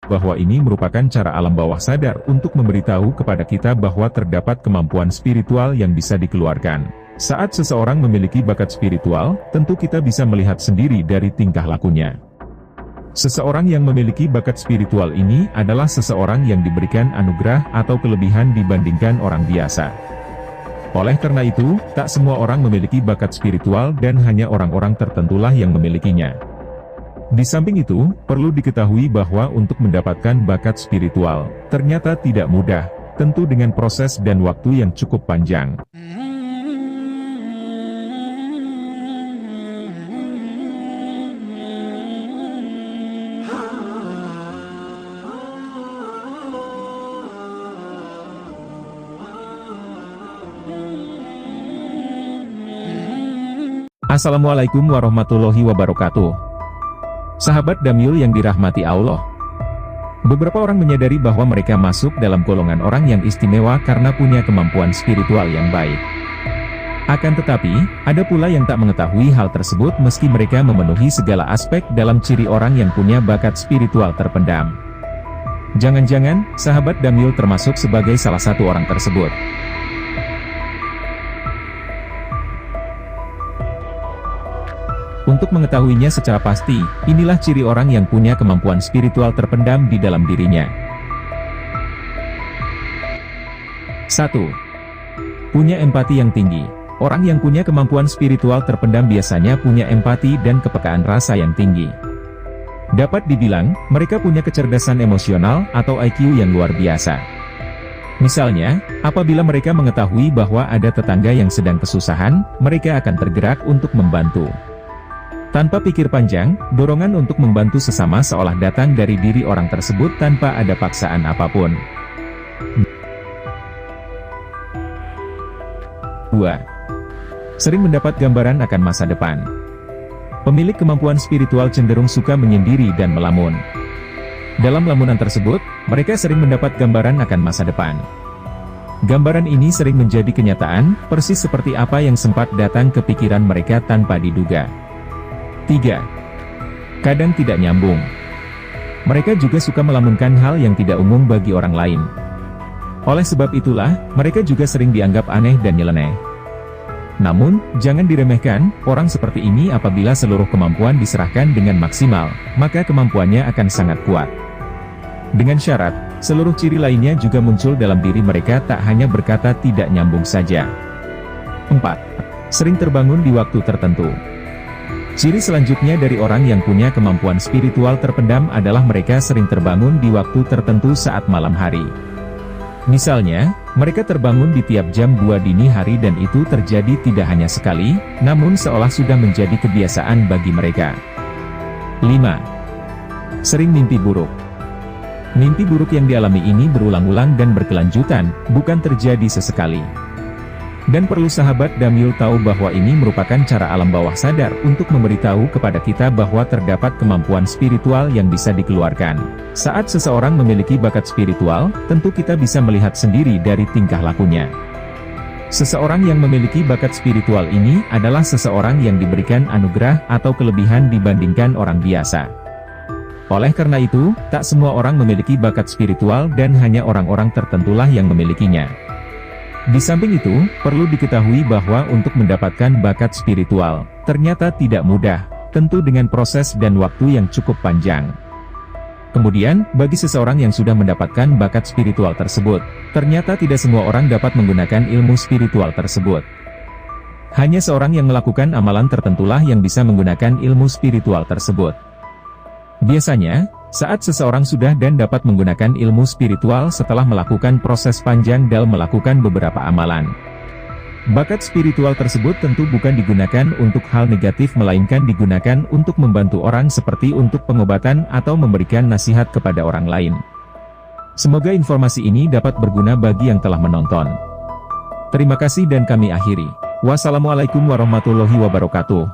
bahwa ini merupakan cara alam bawah sadar untuk memberitahu kepada kita bahwa terdapat kemampuan spiritual yang bisa dikeluarkan. Saat seseorang memiliki bakat spiritual, tentu kita bisa melihat sendiri dari tingkah lakunya. Seseorang yang memiliki bakat spiritual ini adalah seseorang yang diberikan anugerah atau kelebihan dibandingkan orang biasa. Oleh karena itu, tak semua orang memiliki bakat spiritual dan hanya orang-orang tertentulah yang memilikinya. Di samping itu, perlu diketahui bahwa untuk mendapatkan bakat spiritual, ternyata tidak mudah, tentu dengan proses dan waktu yang cukup panjang. Assalamualaikum warahmatullahi wabarakatuh. Sahabat Damyul yang dirahmati Allah. Beberapa orang menyadari bahwa mereka masuk dalam golongan orang yang istimewa karena punya kemampuan spiritual yang baik. Akan tetapi, ada pula yang tak mengetahui hal tersebut meski mereka memenuhi segala aspek dalam ciri orang yang punya bakat spiritual terpendam. Jangan-jangan, sahabat Damyul termasuk sebagai salah satu orang tersebut. Untuk mengetahuinya secara pasti, inilah ciri orang yang punya kemampuan spiritual terpendam di dalam dirinya. 1. Punya empati yang tinggi. Orang yang punya kemampuan spiritual terpendam biasanya punya empati dan kepekaan rasa yang tinggi. Dapat dibilang, mereka punya kecerdasan emosional atau IQ yang luar biasa. Misalnya, apabila mereka mengetahui bahwa ada tetangga yang sedang kesusahan, mereka akan tergerak untuk membantu. Tanpa pikir panjang, dorongan untuk membantu sesama seolah datang dari diri orang tersebut tanpa ada paksaan apapun. 2. Sering mendapat gambaran akan masa depan. Pemilik kemampuan spiritual cenderung suka menyendiri dan melamun. Dalam lamunan tersebut, mereka sering mendapat gambaran akan masa depan. Gambaran ini sering menjadi kenyataan, persis seperti apa yang sempat datang ke pikiran mereka tanpa diduga. 3. Kadang tidak nyambung. Mereka juga suka melamunkan hal yang tidak umum bagi orang lain. Oleh sebab itulah, mereka juga sering dianggap aneh dan nyeleneh. Namun, jangan diremehkan, orang seperti ini apabila seluruh kemampuan diserahkan dengan maksimal, maka kemampuannya akan sangat kuat. Dengan syarat, seluruh ciri lainnya juga muncul dalam diri mereka, tak hanya berkata tidak nyambung saja. 4. Sering terbangun di waktu tertentu. Ciri selanjutnya dari orang yang punya kemampuan spiritual terpendam adalah mereka sering terbangun di waktu tertentu saat malam hari. Misalnya, mereka terbangun di tiap jam 2 dini hari dan itu terjadi tidak hanya sekali, namun seolah sudah menjadi kebiasaan bagi mereka. 5. Sering mimpi buruk. Mimpi buruk yang dialami ini berulang-ulang dan berkelanjutan, bukan terjadi sesekali. Dan perlu sahabat Damyul tahu bahwa ini merupakan cara alam bawah sadar untuk memberitahu kepada kita bahwa terdapat kemampuan spiritual yang bisa dikeluarkan. Saat seseorang memiliki bakat spiritual, tentu kita bisa melihat sendiri dari tingkah lakunya. Seseorang yang memiliki bakat spiritual ini adalah seseorang yang diberikan anugerah atau kelebihan dibandingkan orang biasa. Oleh karena itu, tak semua orang memiliki bakat spiritual dan hanya orang-orang tertentulah yang memilikinya. Di samping itu, perlu diketahui bahwa untuk mendapatkan bakat spiritual, ternyata tidak mudah, tentu dengan proses dan waktu yang cukup panjang. Kemudian, bagi seseorang yang sudah mendapatkan bakat spiritual tersebut, ternyata tidak semua orang dapat menggunakan ilmu spiritual tersebut. Hanya seorang yang melakukan amalan tertentulah yang bisa menggunakan ilmu spiritual tersebut. Biasanya, saat seseorang sudah dan dapat menggunakan ilmu spiritual setelah melakukan proses panjang dalam melakukan beberapa amalan. Bakat spiritual tersebut tentu bukan digunakan untuk hal negatif melainkan digunakan untuk membantu orang seperti untuk pengobatan atau memberikan nasihat kepada orang lain. Semoga informasi ini dapat berguna bagi yang telah menonton. Terima kasih dan kami akhiri. Wassalamualaikum warahmatullahi wabarakatuh.